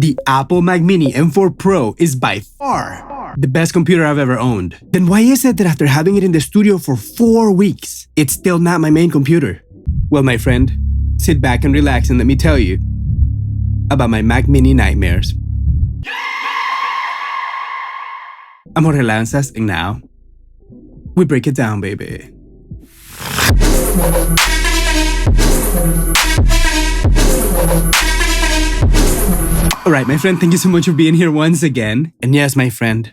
The Apple Mac Mini M4 Pro is by far the best computer I've ever owned. Then why is it that after having it in the studio for 4 weeks, it's still not my main computer? Well, my friend, sit back and relax and let me tell you about my Mac Mini nightmares. Amor lanzas, and now we break it down, baby. Alright, my friend, thank you so much for being here once again. And yes, my friend,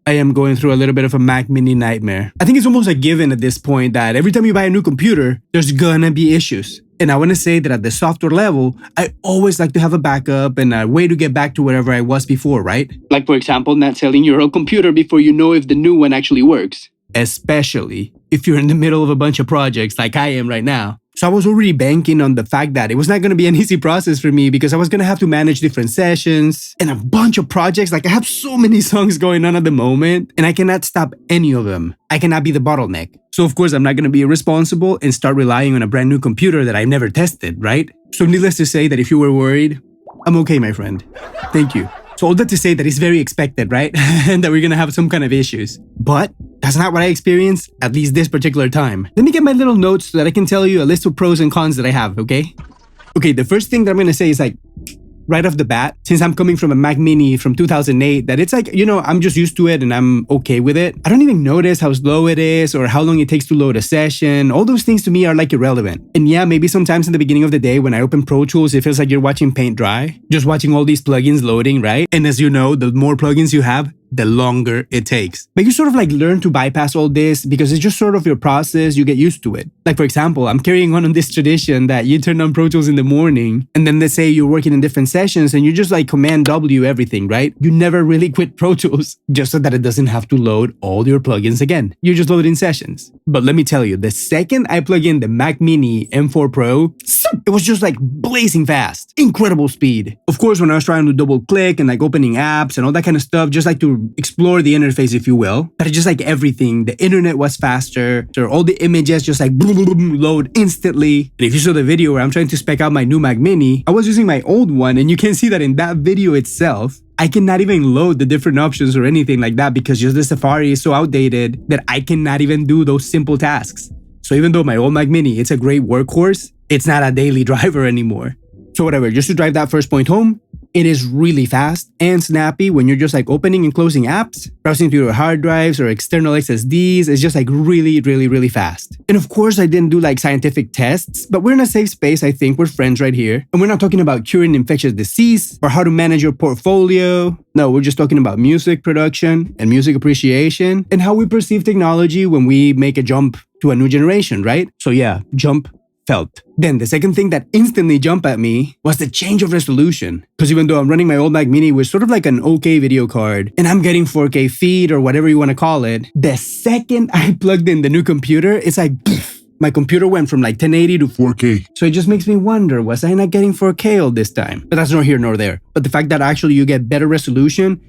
I am going through a little bit of a Mac Mini nightmare. I think it's almost a given at this point that every time you buy a new computer, there's gonna be issues. And I want to say that at the software level, I always like to have a backup and a way to get back to wherever I was before, right? Like, for example, not selling your old computer before you know if the new one actually works. Especially if you're in the middle of a bunch of projects like I am right now. So I was already banking on the fact that it was not going to be an easy process for me because I was going to have to manage different sessions and a bunch of projects. Like, I have so many songs going on at the moment and I cannot stop any of them. I cannot be the bottleneck. So of course, I'm not going to be irresponsible and start relying on a brand new computer that I've never tested, right? So needless to say that if you were worried, I'm okay, my friend. Thank you. So all that to say that it's very expected, right? And that we're going to have some kind of issues. But that's not what I experienced, at least this particular time. Let me get my little notes so that I can tell you a list of pros and cons that I have, okay? Okay, the first thing that I'm going to say is like, right off the bat, since I'm coming from a Mac Mini from 2008, that it's like, you know, I'm just used to it and I'm okay with it. I don't even notice how slow it is or how long it takes to load a session. All those things to me are like irrelevant. And yeah, maybe sometimes in the beginning of the day when I open Pro Tools, it feels like you're watching paint dry, just watching all these plugins loading, right? And as you know, the more plugins you have, the longer it takes. But you sort of like learn to bypass all this because it's just sort of your process, you get used to it. Like, for example, I'm carrying on this tradition that you turn on Pro Tools in the morning and then let's say you're working in different sessions and you just like Command W everything, right? You never really quit Pro Tools just so that it doesn't have to load all your plugins again. You just load in sessions. But let me tell you, the second I plug in the Mac Mini M4 Pro, it was just like blazing fast. Incredible speed. Of course, when I was trying to double click and like opening apps and all that kind of stuff, just like to explore the interface, if you will, but just like everything, the internet was faster, so all the images just like boom, boom, boom, load instantly. And if you saw the video where I'm trying to spec out my new Mac Mini, I was using my old one and you can see that in that video itself, I cannot even load the different options or anything like that because just the Safari is so outdated that I cannot even do those simple tasks. So even though my old Mac Mini, it's a great workhorse, it's not a daily driver anymore. So whatever, just to drive that first point home, it is really fast and snappy when you're just like opening and closing apps, browsing through your hard drives or external SSDs. It's just like really, really, really fast. And of course, I didn't do like scientific tests, but we're in a safe space. I think we're friends right here. And we're not talking about curing infectious disease or how to manage your portfolio. No, we're just talking about music production and music appreciation and how we perceive technology when we make a jump to a new generation, right? So yeah, jump felt. Then the second thing that instantly jumped at me was the change of resolution. Because even though I'm running my old Mac Mini with sort of like an okay video card and I'm getting 4K feed or whatever you want to call it, the second I plugged in the new computer, it's like my computer went from like 1080 to 4K. So it just makes me wonder, was I not getting 4K all this time? But that's nor here nor there. But the fact that actually you get better resolution,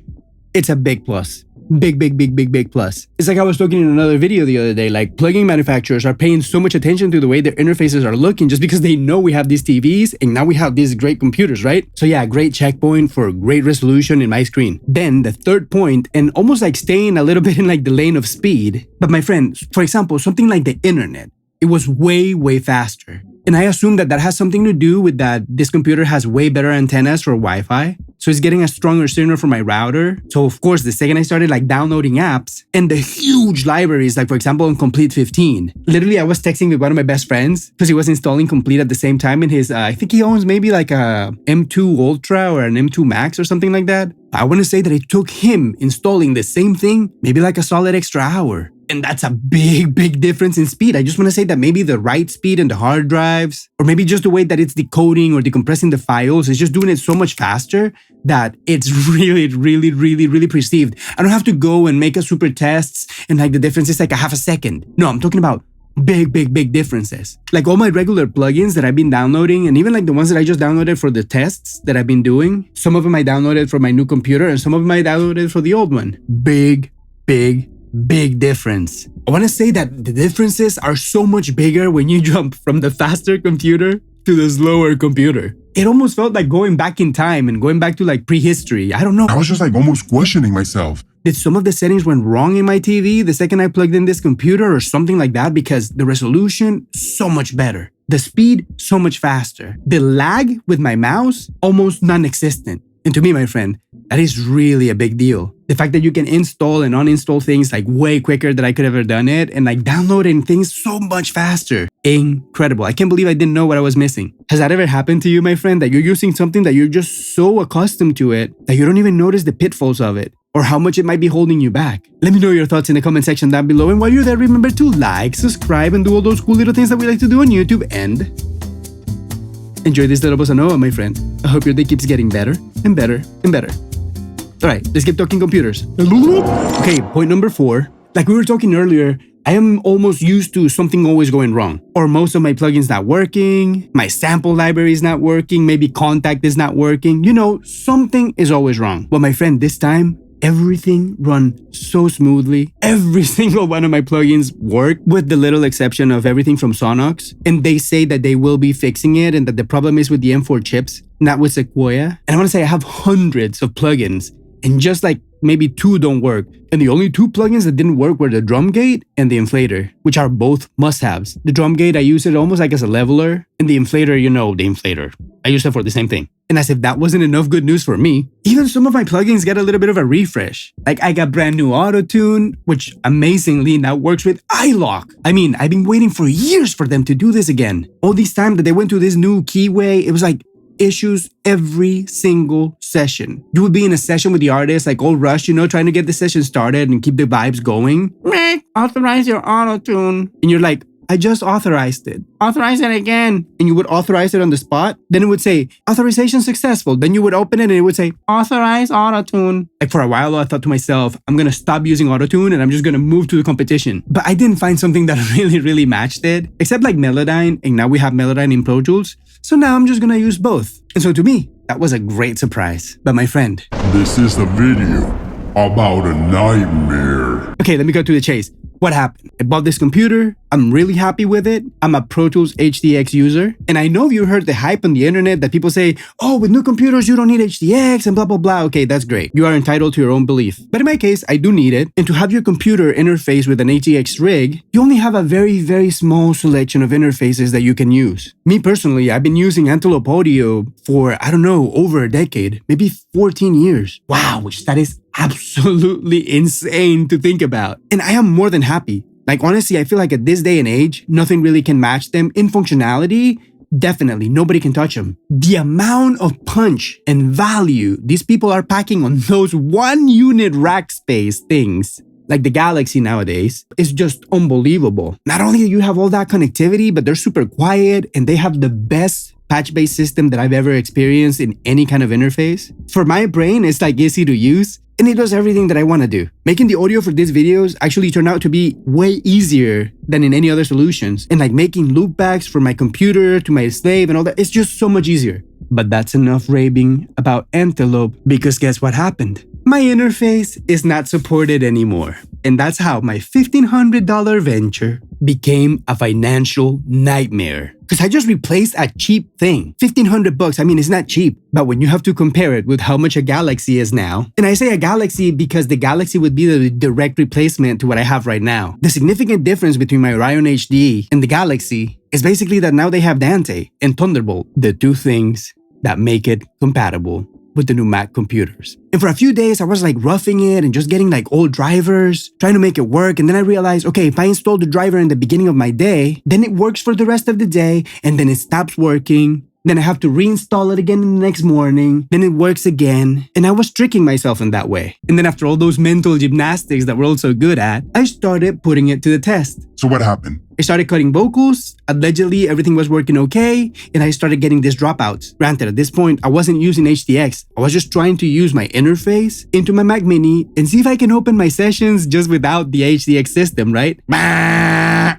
it's a big plus. Big plus. It's like I was talking in another video the other day, like plugin manufacturers are paying so much attention to the way their interfaces are looking just because they know we have these TVs and now we have these great computers, right? So yeah, great checkpoint for great resolution in my screen. Then the third point, and almost like staying a little bit in like the lane of speed. But my friend, for example, something like the internet, it was way faster. And I assume that that has something to do with that this computer has way better antennas for Wi-Fi. So it's getting a stronger signal from my router. So of course, the second I started like downloading apps and the huge libraries, like for example, on Complete 15, literally I was texting with one of my best friends because he was installing Complete at the same time in his, I think he owns maybe like a M2 Ultra or an M2 Max or something like that. I want to say that it took him installing the same thing, maybe like a solid extra hour. And that's a big difference in speed. I just want to say that maybe the write speed and the hard drives, or maybe just the way that it's decoding or decompressing the files, is just doing it so much faster that it's really perceived. I don't have to go and make a super tests and like the difference is like a half a second. No, I'm talking about big differences. Like all my regular plugins that I've been downloading, and even like the ones that I just downloaded for the tests that I've been doing, some of them I downloaded for my new computer and some of them I downloaded for the old one. Big difference. I want to say that the differences are so much bigger when you jump from the faster computer to the slower computer. It almost felt like going back in time and going back to like prehistory. I don't know. I was just like almost questioning myself. Did some of the settings went wrong in my TV the second I plugged in this computer or something like that? Because the resolution, so much better. The speed, so much faster. The lag with my mouse, almost non-existent. And to me, my friend, that is really a big deal. The fact that you can install and uninstall things like way quicker than I could have ever done it, and like downloading things so much faster. Incredible. I can't believe I didn't know what I was missing. Has that ever happened to you, my friend, that you're using something that you're just so accustomed to it that you don't even notice the pitfalls of it or how much it might be holding you back? Let me know your thoughts in the comment section down below. And while you're there, remember to like, subscribe, and do all those cool little things that we like to do on YouTube. And enjoy this little bossa nova, my friend. I hope your day keeps getting better and better and better. All right, let's keep talking computers. Okay, point number 4. Like we were talking earlier, I am almost used to something always going wrong. Or most of my plugins not working, my sample library is not working, maybe Contact is not working. You know, something is always wrong. Well, my friend, this time, everything run so smoothly. Every single one of my plugins work, with the little exception of everything from Sonox. And they say that they will be fixing it and that the problem is with the M4 chips, not with Sequoia. And I want to say I have hundreds of plugins and just like maybe 2 don't work. And the only 2 plugins that didn't work were the drum gate and the inflator, which are both must-haves. The drum gate, I use it almost like as a leveler. And the inflator, you know, the inflator, I use it for the same thing. And as if that wasn't enough good news for me, even some of my plugins get a little bit of a refresh. Like I got brand new auto-tune, which amazingly now works with iLok. I mean, I've been waiting for years for them to do this again. All this time that they went to this new keyway, it was like issues every single session. You would be in a session with the artist, like all rushed, you know, trying to get the session started and keep the vibes going. Authorize your auto-tune. And you're like, I just authorized it. Authorize it again. And you would authorize it on the spot. Then it would say, authorization successful. Then you would open it and it would say, authorize auto-tune. Like for a while, I thought to myself, I'm going to stop using auto-tune and I'm just going to move to the competition. But I didn't find something that really matched it, except like Melodyne. And now we have Melodyne in Pro Tools. So now I'm just going to use both. And so to me, that was a great surprise. But my friend, this is a video about a nightmare. Okay, let me go to the chase. What happened? I bought this computer. I'm really happy with it. I'm a Pro Tools HDX user. And I know you heard the hype on the internet that people say, oh, with new computers, you don't need HDX and blah, blah, blah. Okay, that's great. You are entitled to your own belief. But in my case, I do need it. And to have your computer interface with an HDX rig, you only have a very small selection of interfaces that you can use. Me personally, I've been using Antelope Audio for, I don't know, over a decade, maybe 14 years. Wow, which that is absolutely insane to think about. And I am more than happy. Like honestly, I feel like at this day and age, nothing really can match them in functionality. Definitely, nobody can touch them. The amount of punch and value these people are packing on those 1 unit rack space things, like the Galaxy nowadays, is just unbelievable. Not only do you have all that connectivity, but they're super quiet and they have the best patch-based system that I've ever experienced in any kind of interface. For my brain, it's like easy to use. And it does everything that I want to do. Making the audio for these videos actually turned out to be way easier than in any other solutions. And like making loopbacks from my computer to my slave and all that, it's just so much easier. But that's enough raving about Antelope, because guess what happened? My interface is not supported anymore. And that's how my $1,500 venture became a financial nightmare. Because I just replaced a cheap thing. $1,500, I mean, it's not cheap. But when you have to compare it with how much a Galaxy is now, and I say a Galaxy because the Galaxy would be the direct replacement to what I have right now. The significant difference between my Orion HD and the Galaxy is basically that now they have Dante and Thunderbolt, the 2 things that make it compatible with the new Mac computers. And for a few days, I was like roughing it and just getting like old drivers, trying to make it work. And then I realized, okay, if I install the driver in the beginning of my day, then it works for the rest of the day, and then it stops working. Then I have to reinstall it again in the next morning. Then it works again. And I was tricking myself in that way. And then after all those mental gymnastics that we're all so good at, I started putting it to the test. So what happened? I started cutting vocals. Allegedly, everything was working okay. And I started getting these dropouts. Granted, at this point, I wasn't using HDX. I was just trying to use my interface into my Mac Mini and see if I can open my sessions just without the HDX system, right?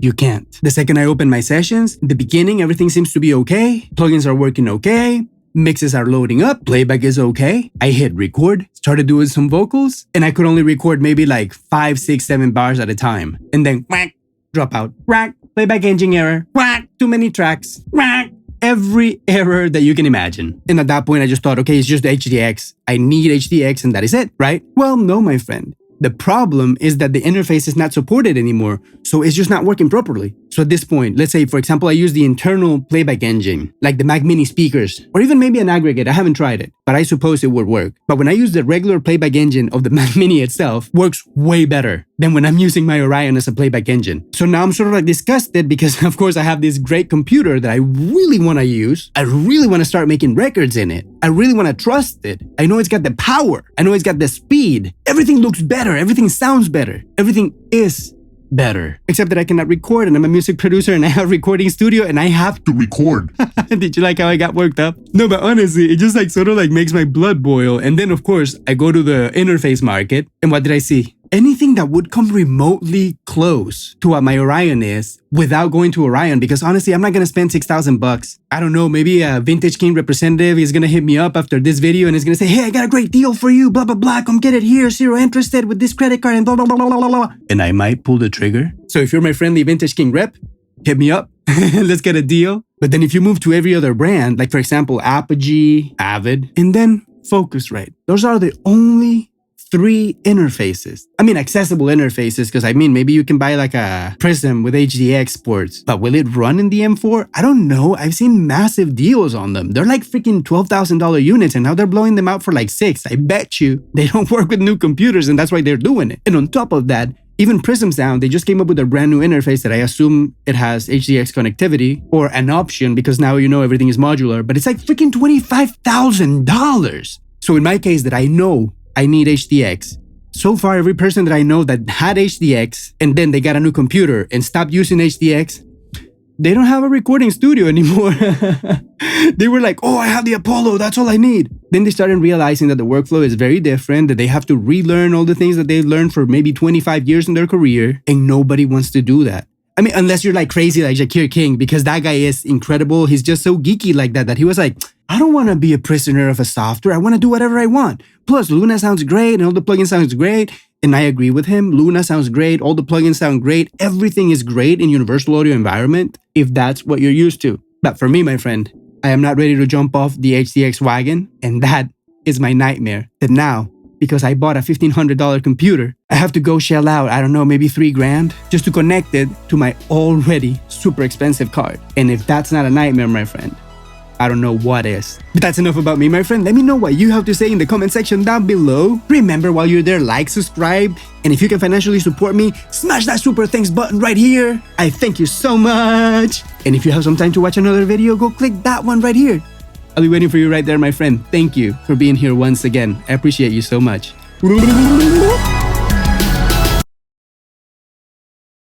You can't. The second I open my sessions, in the beginning, everything seems to be okay. Plugins are working okay. Mixes are loading up. Playback is okay. I hit record, started doing some vocals, and I could only record maybe like 5, 6, 7 bars at a time. And then whack, drop out, whack, playback engine error, whack, too many tracks, whack, every error that you can imagine. And at that point, I just thought, okay, it's just HDX. I need HDX and that is it, right? Well, no, my friend. The problem is that the interface is not supported anymore, so it's just not working properly. So at this point, let's say, for example, I use the internal playback engine, like the Mac Mini speakers, or even maybe an aggregate. I haven't tried it, but I suppose it would work. But when I use the regular playback engine of the Mac Mini itself, works way better than when I'm using my Orion as a playback engine. So now I'm sort of like disgusted because, of course, I have this great computer that I really want to use. I really want to start making records in it. I really want to trust it. I know it's got the power. I know it's got the speed. Everything looks better. Everything sounds better. Everything is better. Except that I cannot record and I'm a music producer and I have a recording studio and I have to record. Did you like how I got worked up? No, but honestly, it just like sort of like makes my blood boil. And then of course, I go to the interface market and what did I see? Anything that would come remotely close to what my Orion is without going to Orion, because honestly, I'm not going to spend $6,000. I don't know, maybe a Vintage King representative is going to hit me up after this video and is going to say, hey, I got a great deal for you, blah, blah, blah, come get it here, zero interested with this credit card and blah, blah, blah, blah, blah, blah. And I might pull the trigger. So if you're my friendly Vintage King rep, hit me up. Let's get a deal. But then if you move to every other brand, like for example, Apogee, Avid, and then Focusrite, those are the only 3 interfaces. I mean, accessible interfaces, because I mean, maybe you can buy like a Prism with HDX ports, but will it run in the M4? I don't know. I've seen massive deals on them. They're like freaking $12,000 units and now they're blowing them out for like 6. I bet you they don't work with new computers and that's why they're doing it. And on top of that, even Prism Sound, they just came up with a brand new interface that I assume it has HDX connectivity or an option because now you know everything is modular, but it's like freaking $25,000. So in my case that I know I need HDX. So far, every person that I know that had HDX and then they got a new computer and stopped using HDX, they don't have a recording studio anymore. They were like, oh, I have the Apollo, that's all I need. Then they started realizing that the workflow is very different, that they have to relearn all the things that they've learned for maybe 25 years in their career, and nobody wants to do that. I mean, unless you're like crazy like Shakir King, because that guy is incredible. He's just so geeky like that he was like, I don't want to be a prisoner of a software. I want to do whatever I want. Plus, Luna sounds great and all the plugins sounds great. And I agree with him. Luna sounds great. All the plugins sound great. Everything is great in Universal Audio environment if that's what you're used to. But for me, my friend, I am not ready to jump off the HDX wagon. And that is my nightmare. That now, because I bought a $1,500 computer, I have to go shell out, I don't know, maybe $3,000 just to connect it to my already super expensive card. And if that's not a nightmare, my friend, I don't know what is. But that's enough about me, my friend. Let me know what you have to say in the comment section down below. Remember, while you're there, like, subscribe, and if you can financially support me, smash that super thanks button right here. I thank you so much. And if you have some time to watch another video, go click that one right here. I'll be waiting for you right there, my friend. Thank you for being here once again. I appreciate you so much.